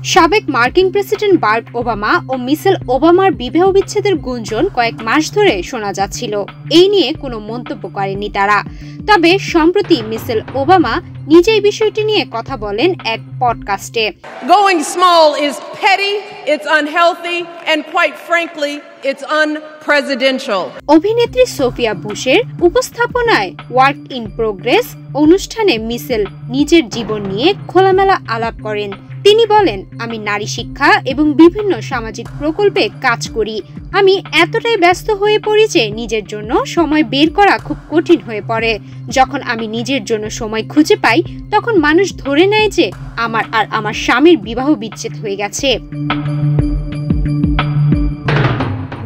সাবেক মার্কিন president Barack Obama ও মিশেল ওবামার বিবাহ বিচ্ছেদের গুঞ্জন কয়েক মাস ধরে শোনা যাচ্ছিল। এই নিয়ে কোনো মন্তব্য করেনি তারা। তবে সম্প্রতি মিশেল ওবামা নিজেই বিষয়টি নিয়ে কথা বলেন এক পডকাস্টে। Going small is petty, it's unhealthy, and quite frankly, it's unpresidential. অভিনেত্রী সোফিয়া বুশের উপস্থাপনায় ওয়ার্ক ইন প্রোগ্রেস অনুষ্ঠানে মিশেল নিজের জীবন নিয়ে খোলামেলা আলাপ করেন। তিনি বলেন, আমি নারী শিক্ষা এবং বিভিন্ন সামাজিক প্রকল্পে কাজ করি। আমি এতটাই ব্যস্ত হয়ে পড়ি যে নিজের জন্য সময় বের করা খুব কঠিন হয়ে পড়ে। যখন আমি নিজের জন্য সময় খুঁজে পাই তখন মানুষ ধরে নেয় যে আমার আর আমার স্বামীর বিবাহ বিচ্ছেদ হয়ে গেছে।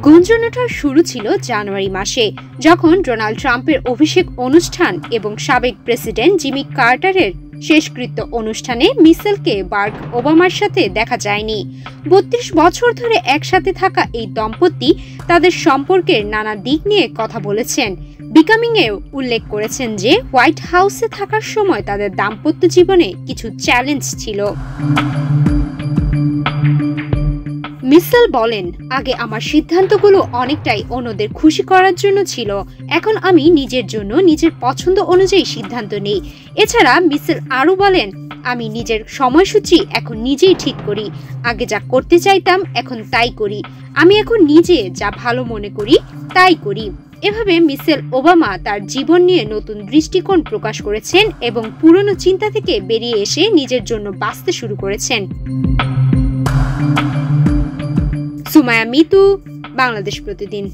গুঞ্জন ওঠার শুরু ছিল জানুয়ারি মাসে, যখন ডোনাল্ড ট্রাম্পের অভিষেক অনুষ্ঠান এবং সাবেক প্রেসিডেন্ট জিমি কার্টারের শেষকৃত্য অনুষ্ঠানে মিশেলকে বারাক ওবামার সাথে দেখা যায়নি। ৩২ বছর ধরে একসাথে থাকা এই দম্পতি তাদের সম্পর্কের নানা দিক নিয়ে কথা বলেছেন। বিকামিং এও উল্লেখ করেছেন যে হোয়াইট হাউসে থাকার সময় তাদের দাম্পত্য জীবনে কিছু চ্যালেঞ্জ ছিল। মিশেল বলেন, আগে আমার সিদ্ধান্তগুলো অনেকটাই অন্যদের খুশি করার জন্য ছিল। এখন আমি নিজের জন্য নিজের পছন্দ অনুযায়ী সিদ্ধান্ত নেই। এছাড়া মিশেল আরও বলেন, আমি নিজের সময়সূচি এখন নিজেই ঠিক করি। আগে যা করতে চাইতাম এখন তাই করি। আমি এখন নিজে যা ভালো মনে করি তাই করি। এভাবে মিশেল ওবামা তার জীবন নিয়ে নতুন দৃষ্টিকোণ প্রকাশ করেছেন এবং পুরনো চিন্তা থেকে বেরিয়ে এসে নিজের জন্য বাঁচতে শুরু করেছেন। সুমায়া মিতু, বাংলাদেশ প্রতিদিন।